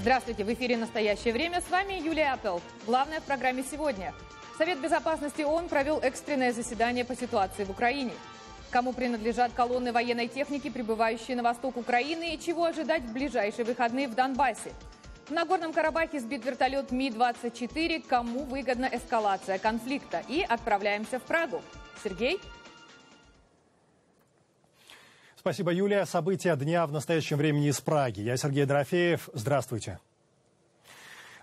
Здравствуйте, в эфире «Настоящее время». С вами Юлия Апел. Главное в программе сегодня. Совет безопасности ООН провел экстренное заседание по ситуации в Украине. Кому принадлежат колонны военной техники, прибывающие на восток Украины, и чего ожидать в ближайшие выходные в Донбассе. В Нагорном Карабахе сбит вертолет Ми-24. Кому выгодна эскалация конфликта? И отправляемся в Прагу. Сергей? Спасибо, Юлия. События дня в настоящем времени из Праги. Я Сергей Дорофеев. Здравствуйте.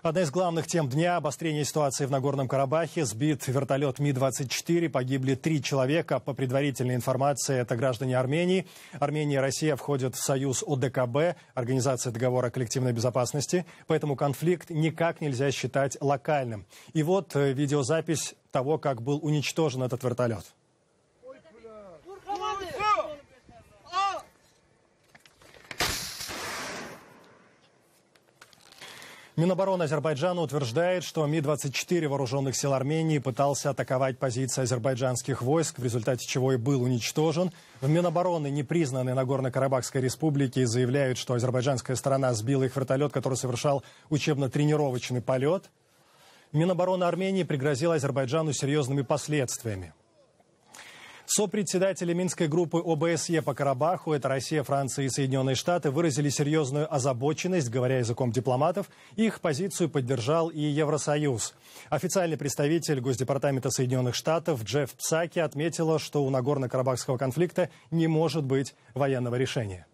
Одна из главных тем дня – обострение ситуации в Нагорном Карабахе. Сбит вертолет Ми-24. Погибли 3 человека. По предварительной информации, это граждане Армении. Армения и Россия входят в союз ОДКБ, Организация договора о коллективной безопасности. Поэтому конфликт никак нельзя считать локальным. И вот видеозапись того, как был уничтожен этот вертолет. Минобороны Азербайджана утверждает, что Ми-24 вооруженных сил Армении пытался атаковать позиции азербайджанских войск, в результате чего и был уничтожен. В Минобороны непризнанной Нагорно-Карабахской республики заявляют, что азербайджанская сторона сбила их вертолет, который совершал учебно-тренировочный полет. Минобороны Армении пригрозила Азербайджану серьезными последствиями. Сопредседатели Минской группы ОБСЕ по Карабаху, это Россия, Франция и Соединенные Штаты, выразили серьезную озабоченность, говоря языком дипломатов. Их позицию поддержал и Евросоюз. Официальный представитель Госдепартамента Соединенных Штатов Джефф Псаки отметила, что у Нагорно-Карабахского конфликта не может быть военного решения.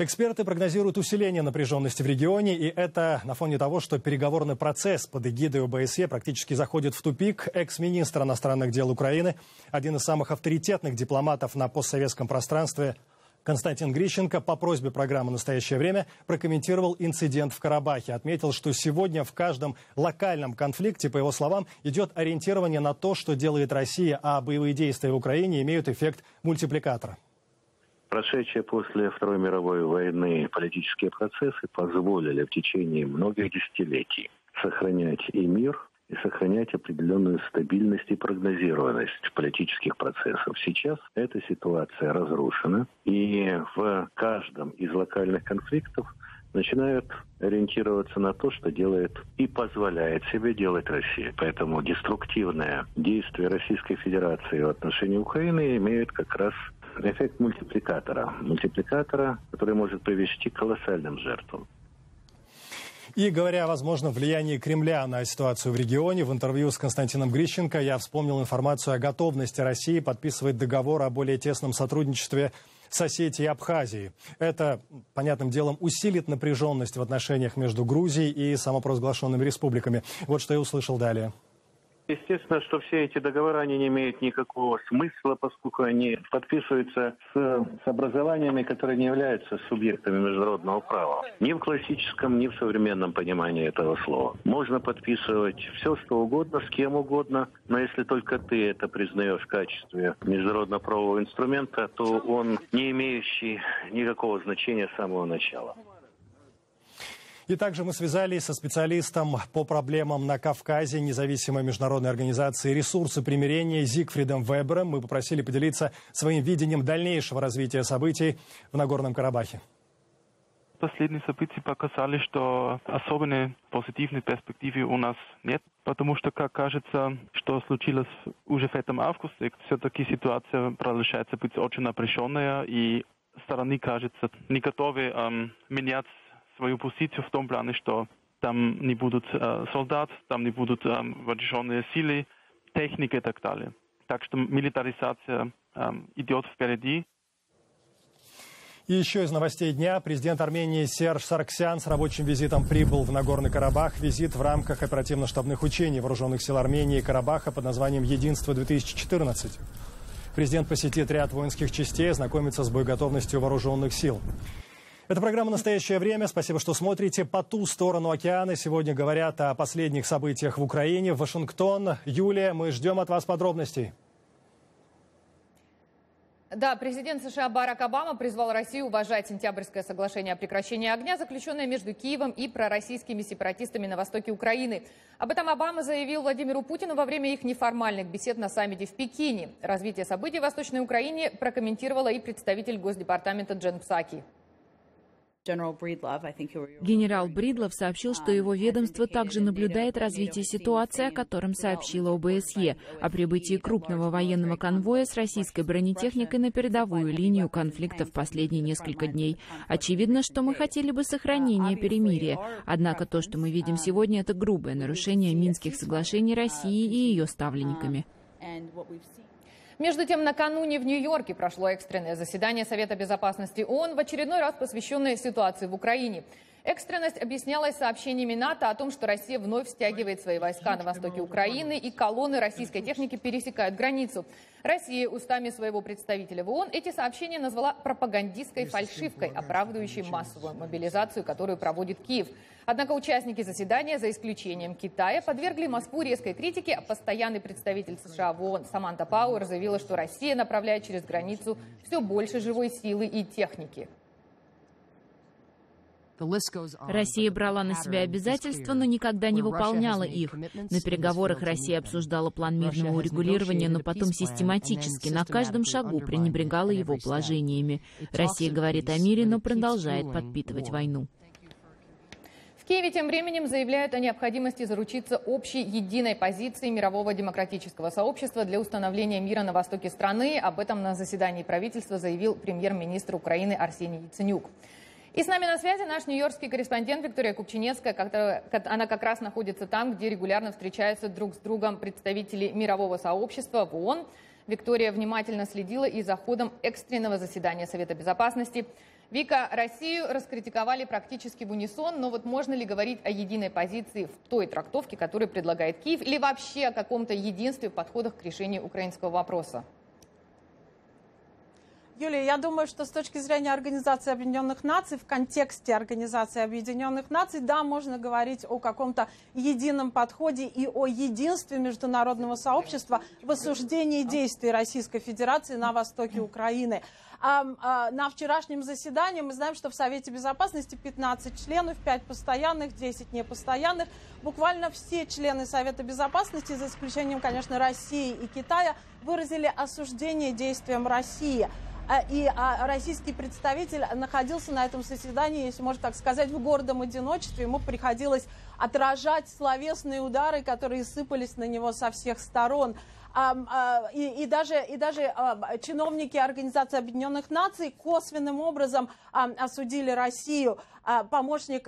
Эксперты прогнозируют усиление напряженности в регионе, и это на фоне того, что переговорный процесс под эгидой ОБСЕ практически заходит в тупик. Экс-министр иностранных дел Украины, один из самых авторитетных дипломатов на постсоветском пространстве, Константин Грищенко по просьбе программы «Настоящее время» прокомментировал инцидент в Карабахе. Отметил, что сегодня в каждом локальном конфликте, по его словам, идет ориентирование на то, что делает Россия, а боевые действия в Украине имеют эффект мультипликатора. Прошедшие после Второй мировой войны политические процессы позволили в течение многих десятилетий сохранять и мир, и сохранять определенную стабильность и прогнозированность политических процессов. Сейчас эта ситуация разрушена, и в каждом из локальных конфликтов начинают ориентироваться на то, что делает и позволяет себе делать Россия. Поэтому деструктивное действие Российской Федерации в отношении Украины имеет как раз эффект мультипликатора. Мультипликатора, который может привести к колоссальным жертвам. И говоря о возможном влиянии Кремля на ситуацию в регионе, в интервью с Константином Грищенко я вспомнил информацию о готовности России подписывать договор о более тесном сотрудничестве с Осетией и Абхазией. Это, понятным делом, усилит напряженность в отношениях между Грузией и самопровозглашенными республиками. Вот что я услышал далее. Естественно, что все эти договора они не имеют никакого смысла, поскольку они подписываются с образованиями, которые не являются субъектами международного права. Ни в классическом, ни в современном понимании этого слова. Можно подписывать все, что угодно, с кем угодно, но если только ты это признаешь в качестве международно-правового инструмента, то он не имеющий никакого значения с самого начала. И также мы связались со специалистом по проблемам на Кавказе независимой международной организации «Ресурсы примирения» Зигфридом Вебером. Мы попросили поделиться своим видением дальнейшего развития событий в Нагорном Карабахе. Последние события показали, что особенной позитивной перспективы у нас нет, потому что, как кажется, что случилось уже в этом августе, все-таки ситуация продолжается быть очень напряженная, и стороны, кажется, не готовы менять свою позицию в том плане, что там не будут солдат, там не будут вооруженные силы, техника и так далее. Так что милитаризация идет впереди. И еще из новостей дня. Президент Армении Серж Саргсян с рабочим визитом прибыл в Нагорный Карабах. Визит в рамках оперативно-штабных учений вооруженных сил Армении и Карабаха под названием «Единство-2014». Президент посетит ряд воинских частей, ознакомится с боеготовностью вооруженных сил. Это программа «Настоящее время». Спасибо, что смотрите. По ту сторону океана сегодня говорят о последних событиях в Украине. Вашингтон. Юлия, мы ждем от вас подробностей. Да, президент США Барак Обама призвал Россию уважать сентябрьское соглашение о прекращении огня, заключенное между Киевом и пророссийскими сепаратистами на востоке Украины. Об этом Обама заявил Владимиру Путину во время их неформальных бесед на саммите в Пекине. Развитие событий в Восточной Украине прокомментировала и представитель Госдепартамента Джен Псаки. Генерал Бридлов сообщил, что его ведомство также наблюдает развитие ситуации, о котором сообщила ОБСЕ, о прибытии крупного военного конвоя с российской бронетехникой на передовую линию конфликта в последние несколько дней. Очевидно, что мы хотели бы сохранения перемирия. Однако то, что мы видим сегодня, это грубое нарушение Минских соглашений России и ее ставленниками. Между тем, накануне в Нью-Йорке прошло экстренное заседание Совета безопасности ООН, в очередной раз посвященное ситуации в Украине. Экстренность объяснялась сообщениями НАТО о том, что Россия вновь стягивает свои войска на востоке Украины, и колонны российской техники пересекают границу. Россия устами своего представителя в ООН эти сообщения назвала пропагандистской фальшивкой, оправдывающей массовую мобилизацию, которую проводит Киев. Однако участники заседания, за исключением Китая, подвергли Москву резкой критике, а постоянный представитель США в ООН Саманта Пауэр заявила, что Россия направляет через границу все больше живой силы и техники. Россия брала на себя обязательства, но никогда не выполняла их. На переговорах Россия обсуждала план мирного урегулирования, но потом систематически на каждом шагу пренебрегала его положениями. Россия говорит о мире, но продолжает подпитывать войну. В Киеве тем временем заявляют о необходимости заручиться общей единой позицией мирового демократического сообщества для установления мира на востоке страны. Об этом на заседании правительства заявил премьер-министр Украины Арсений Яценюк. И с нами на связи наш нью-йоркский корреспондент Виктория Купчинецкая. Она как раз находится там, где регулярно встречаются друг с другом представители мирового сообщества в ООН. Виктория внимательно следила и за ходом экстренного заседания Совета безопасности. Вика, Россию раскритиковали практически в унисон, но вот можно ли говорить о единой позиции в той трактовке, которую предлагает Киев, или вообще о каком-то единстве в подходах к решению украинского вопроса? Юлия, я думаю, что с точки зрения Организации Объединенных Наций, в контексте Организации Объединенных Наций, да, можно говорить о каком-то едином подходе и о единстве международного сообщества в осуждении действий Российской Федерации на востоке Украины. На вчерашнем заседании мы знаем, что в Совете Безопасности 15 членов, 5 постоянных, 10 непостоянных. Буквально все члены Совета Безопасности, за исключением, конечно, России и Китая, выразили осуждение действиям России. И российский представитель находился на этом заседании, если можно так сказать, в гордом одиночестве. Ему приходилось отражать словесные удары, которые сыпались на него со всех сторон. И даже чиновники Организации Объединенных Наций косвенным образом осудили Россию. Помощник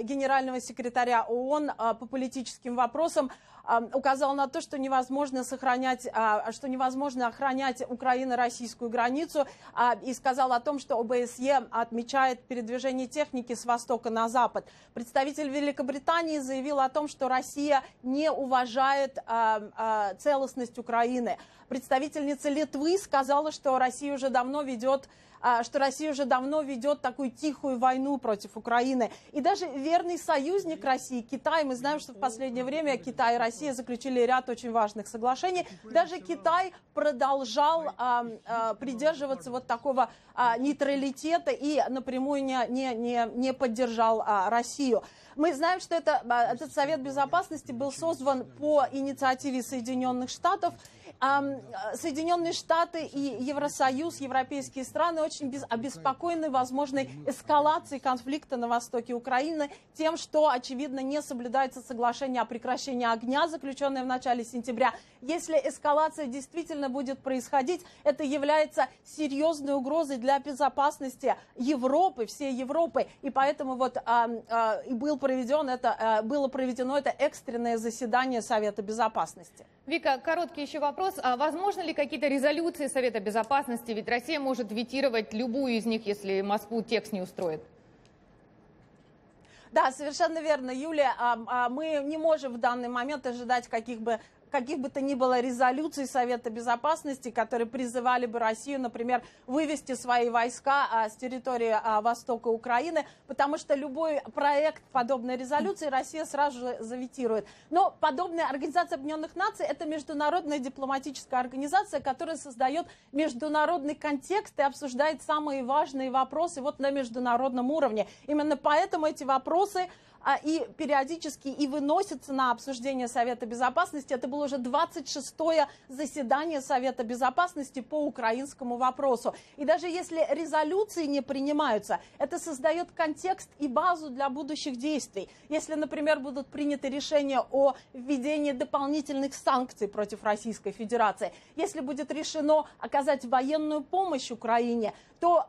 генерального секретаря ООН по политическим вопросам указал на то, что невозможно охранять украино-российскую границу, и сказал о том, что ОБСЕ отмечает передвижение техники с востока на запад. Представитель Великобритании заявил о том, что Россия не уважает целостность Украины. Представительница Литвы сказала, что Россия уже давно ведет такую тихую войну против Украины. И даже верный союзник России, Китай, мы знаем, что в последнее время Китай и Россия заключили ряд очень важных соглашений. Даже Китай продолжал придерживаться вот такого нейтралитета и напрямую не поддержал Россию. Мы знаем, что этот Совет Безопасности был создан по инициативе Соединенных Штатов. Соединенные Штаты и Евросоюз, европейские страны очень обеспокоены возможной эскалацией конфликта на востоке Украины тем, что, очевидно, не соблюдается соглашение о прекращении огня, заключенное в начале сентября. Если эскалация действительно будет происходить, это является серьезной угрозой для безопасности Европы, всей Европы. И поэтому было проведено это экстренное заседание Совета Безопасности. Вика, короткий еще вопрос. А возможно ли какие-то резолюции Совета Безопасности? Ведь Россия может ветировать любую из них, если Москву текст не устроит. Да, совершенно верно, Юлия. Мы не можем в данный момент ожидать каких бы то ни было резолюций Совета Безопасности, которые призывали бы Россию, например, вывести свои войска с территории востока Украины, потому что любой проект подобной резолюции Россия сразу же заветирует. Но подобная Организация Объединенных Наций – это международная дипломатическая организация, которая создает международный контекст и обсуждает самые важные вопросы на международном уровне. Именно поэтому эти вопросы и периодически и выносится на обсуждение Совета Безопасности. Это было уже 26-е заседание Совета Безопасности по украинскому вопросу. И даже если резолюции не принимаются, это создает контекст и базу для будущих действий. Если, например, будут приняты решения о введении дополнительных санкций против Российской Федерации, если будет решено оказать военную помощь Украине, то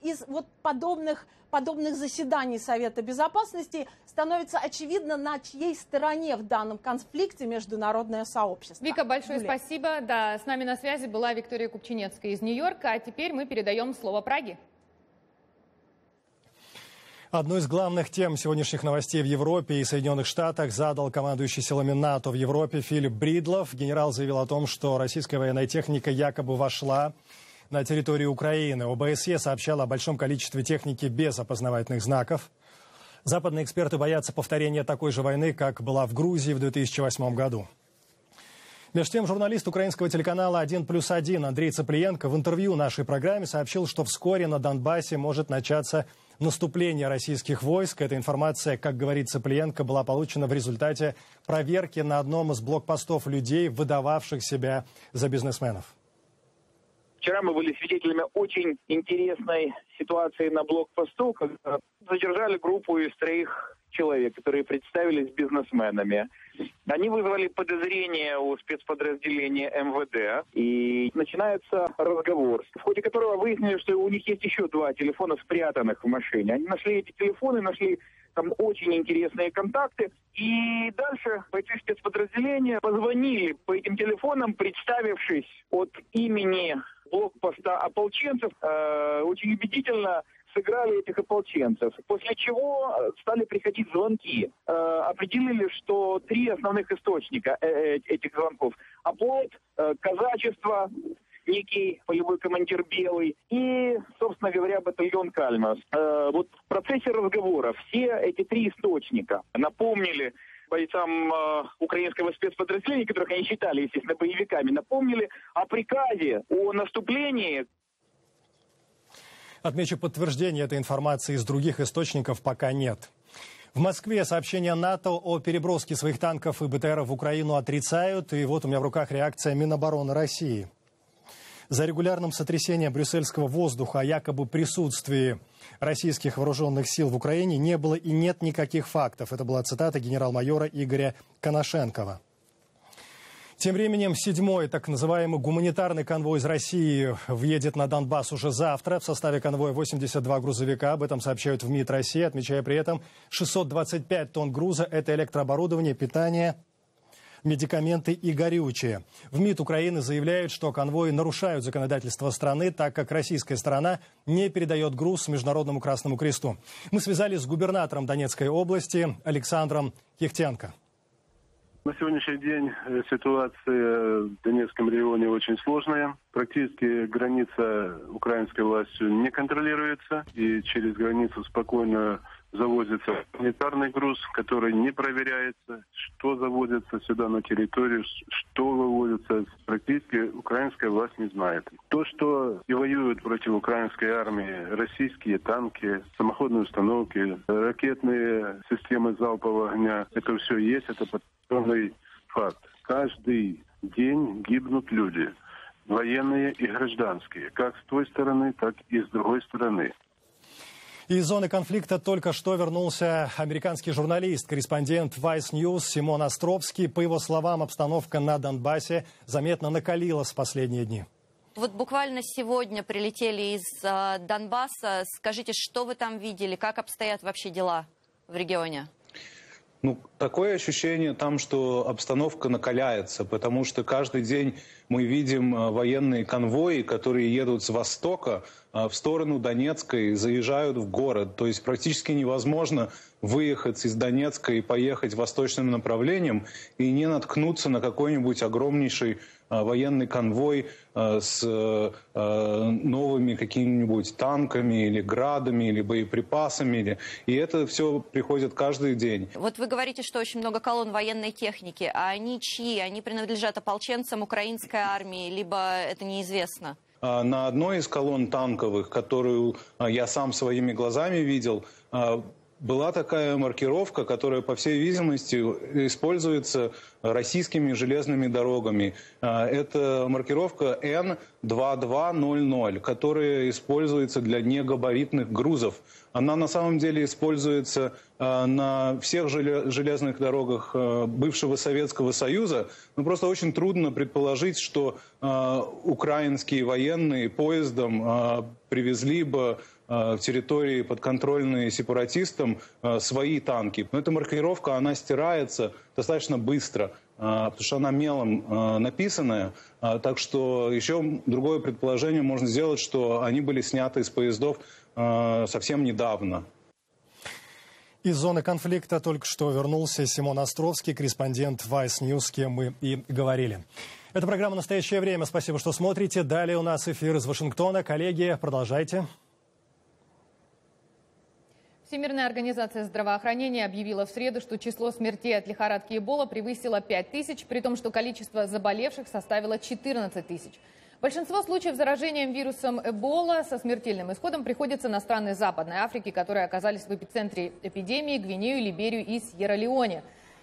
из вот подобных заседаний Совета Безопасности становится очевидно, на чьей стороне в данном конфликте международное сообщество. Вика, большое Юлия. спасибо. Да, с нами на связи была Виктория Купчинецкая из Нью-Йорка, а теперь мы передаем слово Праге. Одну из главных тем сегодняшних новостей в Европе и Соединенных Штатах задал командующий силами НАТО в Европе Филипп Бридлов. Генерал заявил о том, что российская военная техника якобы вошла на территорию Украины. ОБСЕ сообщало о большом количестве техники без опознавательных знаков. Западные эксперты боятся повторения такой же войны, как была в Грузии в 2008 году. Между тем, журналист украинского телеканала «1+1» Андрей Цыплиенко в интервью нашей программе сообщил, что вскоре на Донбассе может начаться наступление российских войск. Эта информация, как говорит Цыплиенко, была получена в результате проверки на одном из блокпостов людей, выдававших себя за бизнесменов. Вчера мы были свидетелями очень интересной ситуации на блокпосту, когда задержали группу из 3 человек, которые представились бизнесменами. Они вызвали подозрение у спецподразделения МВД, и начинается разговор, в ходе которого выяснили, что у них есть еще 2 телефона, спрятанных в машине. Они нашли эти телефоны, нашли там очень интересные контакты, и дальше бойцы спецподразделения позвонили по этим телефонам, представившись от имени блокпоста ополченцев, очень убедительно сыграли этих ополченцев. После чего стали приходить звонки. Определили, что 3 основных источника этих звонков. Оплот, казачество, некий полевой командир Белый и, собственно говоря, батальон Кальмас. Вот в процессе разговора все эти 3 источника напомнили бойцам украинского спецподразделения, которых они считали, естественно, боевиками, напомнили о приказе о наступлении. Отмечу, подтверждения этой информации из других источников пока нет. В Москве сообщения НАТО о переброске своих танков и БТРов в Украину отрицают. И вот у меня в руках реакция Минобороны России. За регулярным сотрясением брюссельского воздуха о якобы присутствии российских вооруженных сил в Украине не было и нет никаких фактов. Это была цитата генерал-майора Игоря Коношенкова. Тем временем 7-й так называемый гуманитарный конвой из России въедет на Донбасс уже завтра. В составе конвоя 82 грузовика. Об этом сообщают в МИД России, отмечая при этом 625 тонн груза. Это электрооборудование, питание, медикаменты и горючее. В МИД Украины заявляют, что конвои нарушают законодательство страны, так как российская сторона не передает груз Международному Красному Кресту. Мы связались с губернатором Донецкой области Александром Кихтенко. На сегодняшний день ситуация в Донецком регионе очень сложная. Практически граница украинской властью не контролируется. И через границу спокойно завозится гуманитарный груз, который не проверяется, что завозится сюда на территорию, что вывозится. Практически украинская власть не знает. То, что и воюют против украинской армии российские танки, самоходные установки, ракетные системы залпового огня, это все есть, это подтвержденный факт. Каждый день гибнут люди, военные и гражданские, как с той стороны, так и с другой стороны. Из зоны конфликта только что вернулся американский журналист, корреспондент Vice News Симон Островский. По его словам, обстановка на Донбассе заметно накалилась в последние дни. Вот буквально сегодня прилетели из Донбасса. Скажите, что вы там видели? Как обстоят вообще дела в регионе? Ну, такое ощущение там, что обстановка накаляется, потому что каждый день мы видим военные конвои, которые едут с востока в сторону Донецка и заезжают в город. То есть практически невозможно выехать из Донецка и поехать восточным направлением и не наткнуться на какой-нибудь огромнейший военный конвой с новыми какими-нибудь танками или градами, или боеприпасами. И это все приходит каждый день. Вот вы говорите, что очень много колонн военной техники. А они чьи? Они принадлежат ополченцам украинской армии, либо это неизвестно? На одной из колонн танковых, которую я сам своими глазами видел, была такая маркировка, которая, по всей видимости, используется российскими железными дорогами. Это маркировка N2200, которая используется для негабаритных грузов. Она на самом деле используется на всех железных дорогах бывшего Советского Союза. Но просто очень трудно предположить, что украинские военные поездом привезли бы в территории, подконтрольные сепаратистам, свои танки. Но эта маркировка, она стирается достаточно быстро, потому что она мелом написанная. Так что еще другое предположение можно сделать, что они были сняты из поездов совсем недавно. Из зоны конфликта только что вернулся Симон Островский, корреспондент Vice News, с кем мы и говорили. Это программа «Настоящее время». Спасибо, что смотрите. Далее у нас эфир из Вашингтона. Коллеги, продолжайте. Всемирная организация здравоохранения объявила в среду, что число смертей от лихорадки Эбола превысило 5000, при том, что количество заболевших составило 14 тысяч. Большинство случаев заражения вирусом Эбола со смертельным исходом приходится на страны Западной Африки, которые оказались в эпицентре эпидемии: Гвинею, Либерию и Сьерра-Леоне.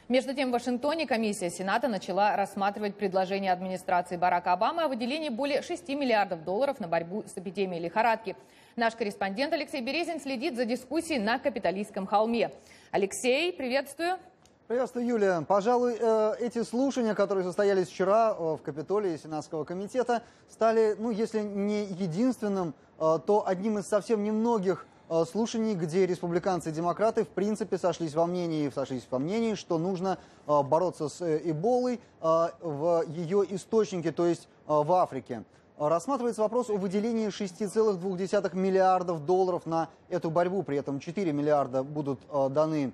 Между тем, в Вашингтоне комиссия Сената начала рассматривать предложение администрации Барака Обамы о выделении более $6 миллиардов на борьбу с эпидемией лихорадки. Наш корреспондент Алексей Березин следит за дискуссией на Капитолийском холме. Алексей, приветствую. Приветствую, Юлия. Пожалуй, эти слушания, которые состоялись вчера в Капитолии Сенатского комитета, стали, если не единственным, то одним из совсем немногих слушаний, где республиканцы и демократы в принципе сошлись во мнении, что нужно бороться с Эболой в ее источнике, то есть в Африке. Рассматривается вопрос о выделении $6,2 миллиардов на эту борьбу. При этом 4 миллиарда будут даны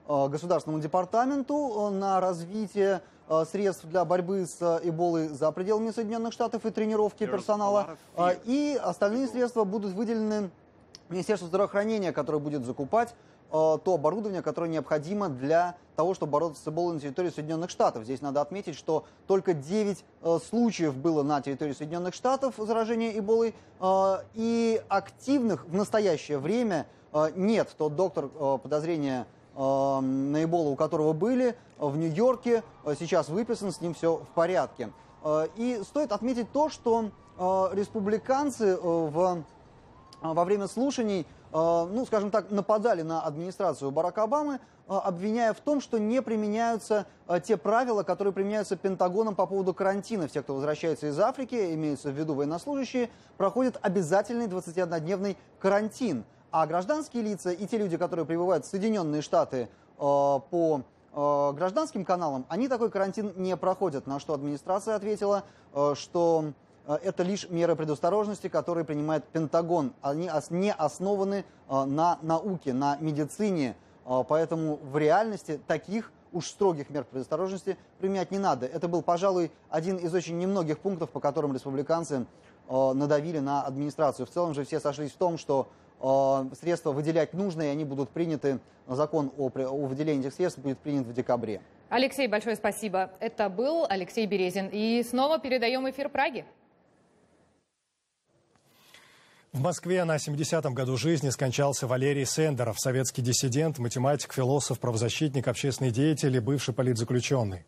Государственному департаменту на развитие средств для борьбы с Эболой за пределами Соединенных Штатов и тренировки персонала. И остальные средства будут выделены Министерству здравоохранения, которое будет закупать то оборудование, которое необходимо для того, чтобы бороться с Эболой на территории Соединенных Штатов. Здесь надо отметить, что только 9 случаев было на территории Соединенных Штатов заражения Эболой, и активных в настоящее время нет. Тот доктор, подозрения на Эболу, у которого были в Нью-Йорке, сейчас выписан, с ним все в порядке. И стоит отметить то, что республиканцы во время слушаний, скажем так, нападали на администрацию Барака Обамы, обвиняя в том, что не применяются те правила, которые применяются Пентагоном по поводу карантина. Все, кто возвращается из Африки, имеются в виду военнослужащие, проходят обязательный 21-дневный карантин. А гражданские лица и те люди, которые прибывают в Соединенные Штаты по гражданским каналам, они такой карантин не проходят. На что администрация ответила, что это лишь меры предосторожности, которые принимает Пентагон. Они не основаны на науке, на медицине. Поэтому в реальности таких уж строгих мер предосторожности применять не надо. Это был, пожалуй, один из очень немногих пунктов, по которым республиканцы надавили на администрацию. В целом же все сошлись в том, что средства выделять нужно, и они будут приняты, закон о выделении этих средств будет принят в декабре. Алексей, большое спасибо. Это был Алексей Березин. И снова передаем эфир Праге. В Москве на 70-м году жизни скончался Валерий Сендеров, советский диссидент, математик, философ, правозащитник, общественный деятель и бывший политзаключенный.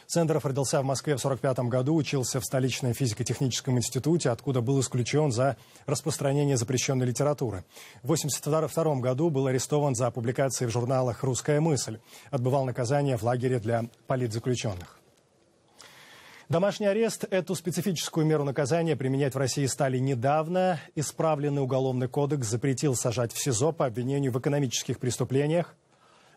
Сендеров родился в Москве в 1945 году, учился в столичном физико-техническом институте, откуда был исключен за распространение запрещенной литературы. В 1982 году был арестован за публикации в журналах «Русская мысль». Отбывал наказание в лагере для политзаключенных. Домашний арест – эту специфическую меру наказания применять в России стали недавно. Исправленный уголовный кодекс запретил сажать в СИЗО по обвинению в экономических преступлениях.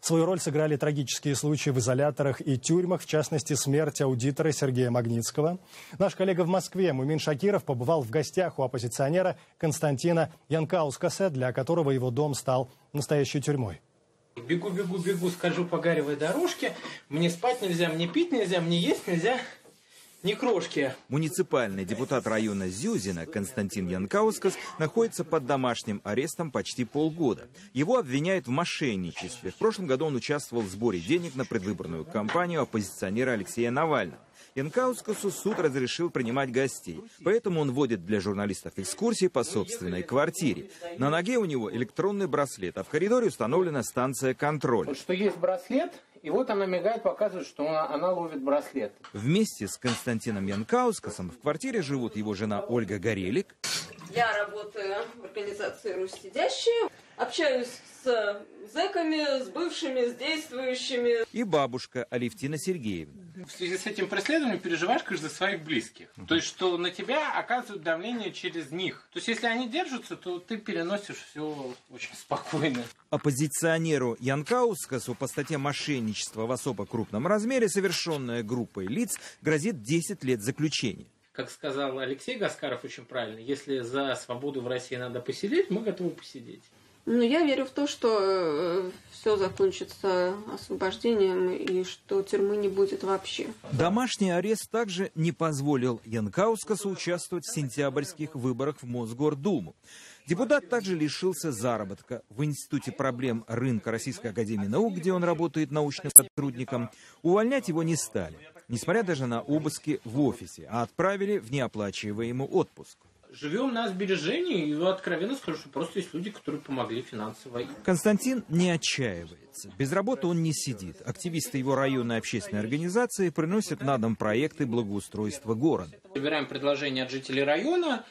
Свою роль сыграли трагические случаи в изоляторах и тюрьмах, в частности, смерть аудитора Сергея Магнитского. Наш коллега в Москве Мумин Шакиров побывал в гостях у оппозиционера Константина Янкаускаса, для которого его дом стал настоящей тюрьмой. Бегу, скажу по гаревой дорожке. Мне спать нельзя, мне пить нельзя, мне есть нельзя. Ни крошки. Муниципальный депутат района Зюзина Константин Янкаускас находится под домашним арестом почти полгода. Его обвиняют в мошенничестве. В прошлом году он участвовал в сборе денег на предвыборную кампанию оппозиционера Алексея Навального. Янкаускасу суд разрешил принимать гостей, поэтому он водит для журналистов экскурсии по собственной квартире. На ноге у него электронный браслет, а в коридоре установлена станция контроля. Вот что есть браслет, и вот она мигает, показывает, что она ловит браслет. Вместе с Константином Янкаускасом в квартире живут его жена Ольга Горелик. Я работаю в организации «Русь сидящие». Общаюсь с зэками, с бывшими, с действующими. И бабушка Алевтина Сергеевна. В связи с этим преследованием переживаешь, конечно, за своих близких. То есть, что на тебя оказывают давление через них. То есть, если они держатся, то ты переносишь все очень спокойно. Оппозиционеру Янкаускасу по статье «Мошенничество в особо крупном размере», совершенное группой лиц, грозит 10 лет заключения. Как сказал Алексей Гаскаров очень правильно, если за свободу в России надо посидеть, мы готовы посидеть. Но я верю в то, что все закончится освобождением и что тюрьмы не будет вообще. Домашний арест также не позволил Янкаускасу участвовать в сентябрьских выборах в Мосгордуму. Депутат также лишился заработка. В Институте проблем рынка Российской академии наук, где он работает научным сотрудником, увольнять его не стали, несмотря даже на обыски в офисе, а отправили в неоплачиваемый отпуск. Живем на сбережении, и откровенно скажу, что просто есть люди, которые помогли финансово. Константин не отчаивается. Без работы он не сидит. Активисты его районной общественной организации приносят на дом проекты благоустройства города. Собираем предложения от жителей района,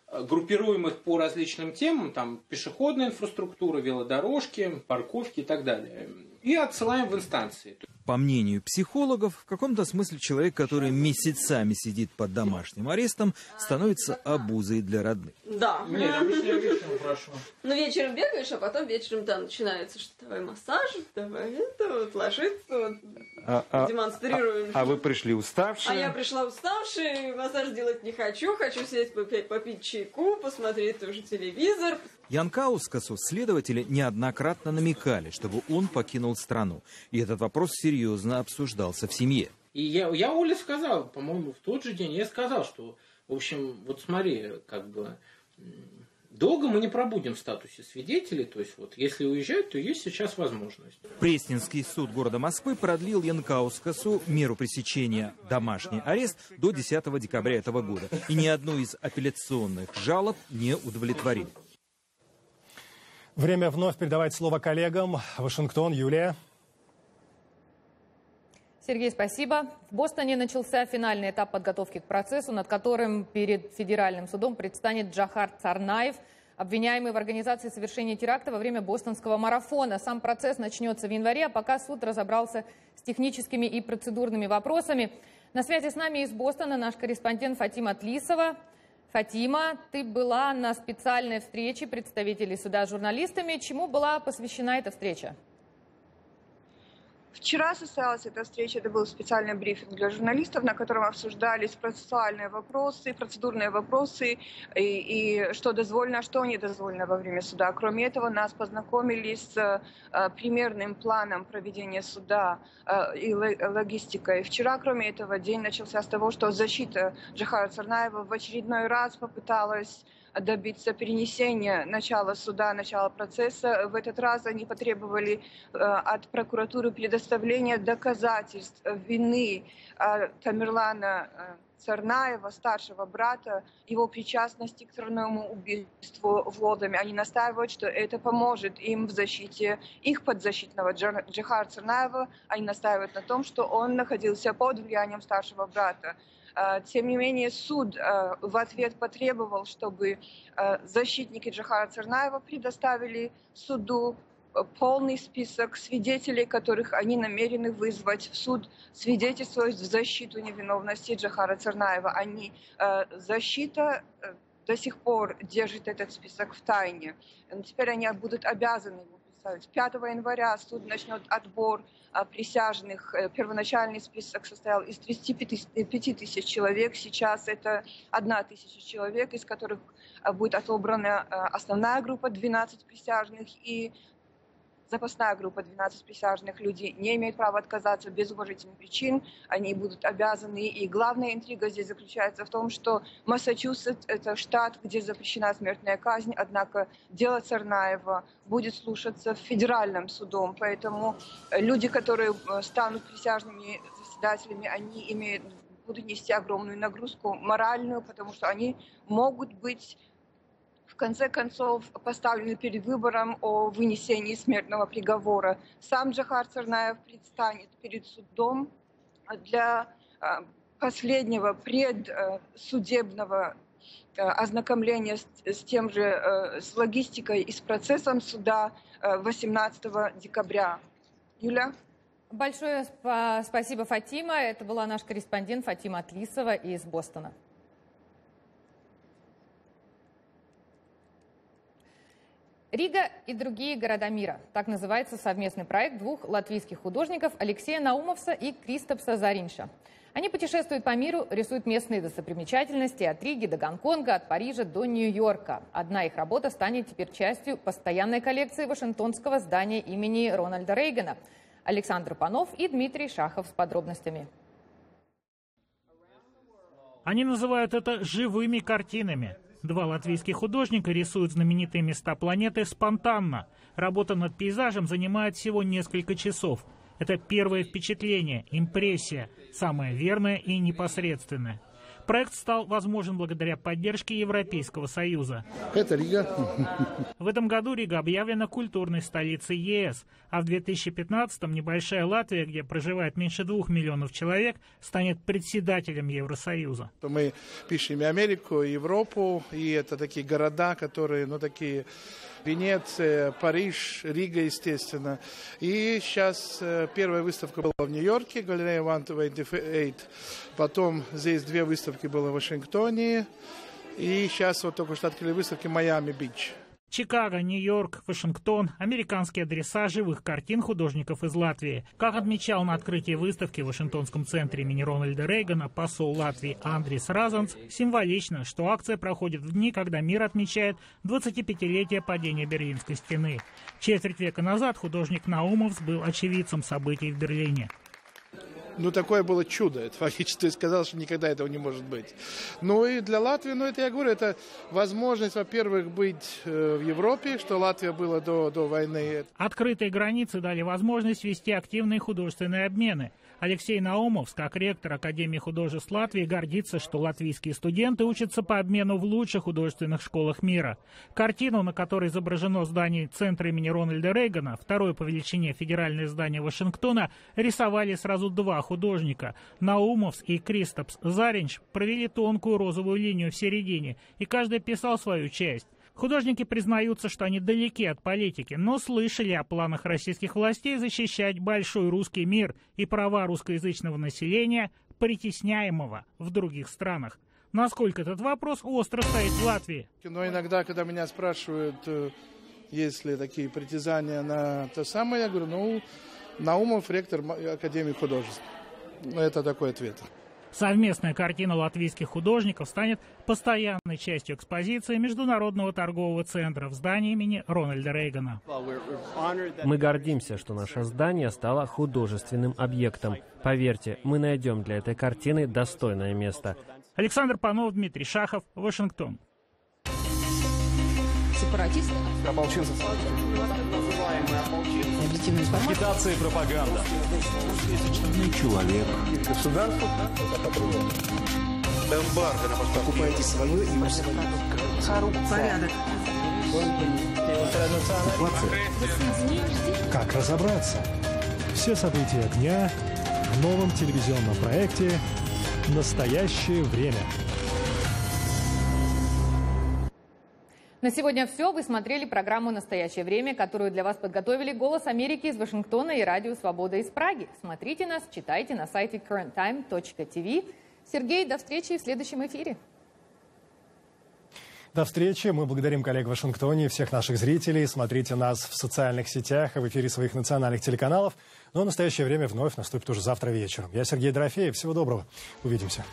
группируем их по различным темам, там пешеходная инфраструктура, велодорожки, парковки и так далее. И отсылаем в инстанции. По мнению психологов, в каком-то смысле человек, который месяцами сидит под домашним арестом, становится обузой для родных. Да. Нет, обычно я вечером прошу. Ну, вечером бегаешь, а потом вечером, да, начинается, что давай массаж, давай это, вот, ложиться, вот, демонстрируем. А вы пришли уставшие? А я пришла уставшая, массаж делать не хочу, хочу сесть попить чайку, посмотреть тоже телевизор. Янкаускасу следователи неоднократно намекали, чтобы он покинул страну. И этот вопрос серьезно обсуждался в семье. И я Оле сказал, по-моему, в тот же день, я сказал, что, в общем, вот смотри, как бы, долго мы не пробудем в статусе свидетелей, то есть вот, если уезжать, то есть сейчас возможность. Пресненский суд города Москвы продлил Янкаускасу меру пресечения домашний арест до 10 декабря этого года. И ни одну из апелляционных жалоб не удовлетворили. Время вновь передавать слово коллегам. Вашингтон, Юлия. Сергей, спасибо. В Бостоне начался финальный этап подготовки к процессу, над которым перед федеральным судом предстанет Джохар Царнаев, обвиняемый в организации совершения теракта во время бостонского марафона. Сам процесс начнется в январе, а пока суд разобрался с техническими и процедурными вопросами. На связи с нами из Бостона наш корреспондент Фатима Тлисова. Фатима, ты была на специальной встрече представителей суда с журналистами. Чему была посвящена эта встреча? Вчера состоялась эта встреча, это был специальный брифинг для журналистов, на котором обсуждались процессуальные вопросы, процедурные вопросы и что дозволено, что не дозволено во время суда. Кроме этого, нас познакомили с примерным планом проведения суда и логистикой. Вчера, кроме этого, день начался с того, что защита Джохара Царнаева в очередной раз попыталась добиться перенесения начала суда, начала процесса. В этот раз они потребовали от прокуратуры предоставления доказательств вины Тамерлана Царнаева, старшего брата, его причастности к тройному убийству в Лодоме. Они настаивают, что это поможет им в защите их подзащитного Джохара Царнаева. Они настаивают на том, что он находился под влиянием старшего брата. Тем не менее, суд в ответ потребовал, чтобы защитники Джохара Царнаева предоставили суду полный список свидетелей, которых они намерены вызвать в суд, свидетельствовать в защиту невиновности Джохара Царнаева. Защита до сих пор держит этот список в тайне. Но теперь они будут обязаны его представить. 5 января суд начнет отбор присяжных. Первоначальный список состоял из 35 тысяч человек. Сейчас это 1000 человек, из которых будет отобрана основная группа 12 присяжных и запасная группа 12 присяжных. Люди не имеют права отказаться без уважительных причин. Они будут обязаны. И главная интрига здесь заключается в том, что Массачусетс – это штат, где запрещена смертная казнь. Однако дело Царнаева будет слушаться федеральным судом. Поэтому люди, которые станут присяжными заседателями, они имеют будут нести огромную нагрузку моральную, потому что они могут быть в конце концов поставлены перед выбором о вынесении смертного приговора. Сам Джохар Царнаев предстанет перед судом для последнего предсудебного ознакомления с тем же, с логистикой и с процессом суда 18 декабря. Юля? Большое спасибо, Фатима. Это была наш корреспондент Фатима Атлисова из Бостона. «Рига и другие города мира» – так называется совместный проект двух латвийских художников Алексея Наумовса и Кристопса Заринша. Они путешествуют по миру, рисуют местные достопримечательности от Риги до Гонконга, от Парижа до Нью-Йорка. Одна их работа станет теперь частью постоянной коллекции Вашингтонского здания имени Рональда Рейгана. Александр Панов и Дмитрий Шахов с подробностями. Они называют это живыми картинами. Два латвийских художника рисуют знаменитые места планеты спонтанно. Работа над пейзажем занимает всего несколько часов. Это первое впечатление, импрессия, самое верное и непосредственное. Проект стал возможен благодаря поддержке Европейского Союза. Это Рига. В этом году Рига объявлена культурной столицей ЕС, а в 2015-м небольшая Латвия, где проживает меньше 2 миллионов человек, станет председателем Евросоюза. Мы пишем и Америку, и Европу, и это такие города, которые, такие... Венеция, Париж, Рига, естественно. И сейчас первая выставка была в Нью-Йорке, галерея 128. Потом здесь 2 выставки было в Вашингтоне. И сейчас вот только что открыли выставки в Майами-Бич. Чикаго, Нью-Йорк, Вашингтон – американские адреса живых картин художников из Латвии. Как отмечал на открытии выставки в Вашингтонском центре имени Рональда Рейгана посол Латвии Андрис Разанс, символично, что акция проходит в дни, когда мир отмечает 25-летие падения Берлинской стены. Четверть века назад художник Наумовс был очевидцем событий в Берлине. Такое было чудо, это фактически, то есть сказал, что никогда этого не может быть. И для Латвии, это я говорю, это возможность, во-первых, быть в Европе, что Латвия была до войны. Открытые границы дали возможность вести активные художественные обмены. Алексей Наумовс, как ректор Академии художеств Латвии, гордится, что латвийские студенты учатся по обмену в лучших художественных школах мира. Картину, на которой изображено здание центра имени Рональда Рейгана, второе по величине федеральное здание Вашингтона, рисовали сразу 2 художника. Наумовс и Кристопс Заринш провели тонкую розовую линию в середине, и каждый писал свою часть. Художники признаются, что они далеки от политики, но слышали о планах российских властей защищать большой русский мир и права русскоязычного населения, притесняемого в других странах. Насколько этот вопрос остро стоит в Латвии? Но иногда, когда меня спрашивают, есть ли такие притязания на то самое, я говорю, Наумов, ректор Академии художеств. Это такой ответ. Совместная картина латвийских художников станет постоянной частью экспозиции Международного торгового центра в здании имени Рональда Рейгана. Мы гордимся, что наше здание стало художественным объектом. Поверьте, мы найдем для этой картины достойное место. Александр Панов, Дмитрий Шахов, Вашингтон. Сепаратисты? Ополченцы. Агитация и пропаганда. Человек. Государство. Эмбарго на поставку. Покупайте свое и порядок. Как разобраться? Все события дня в новом телевизионном проекте «Настоящее время». На сегодня все. Вы смотрели программу «Настоящее время», которую для вас подготовили «Голос Америки» из Вашингтона и «Радио Свобода» из Праги. Смотрите нас, читайте на сайте currenttime.tv. Сергей, до встречи в следующем эфире. До встречи. Мы благодарим коллег в Вашингтоне, всех наших зрителей. Смотрите нас в социальных сетях и в эфире своих национальных телеканалов. Но «Настоящее время» вновь наступит уже завтра вечером. Я Сергей Дорофеев. Всего доброго. Увидимся.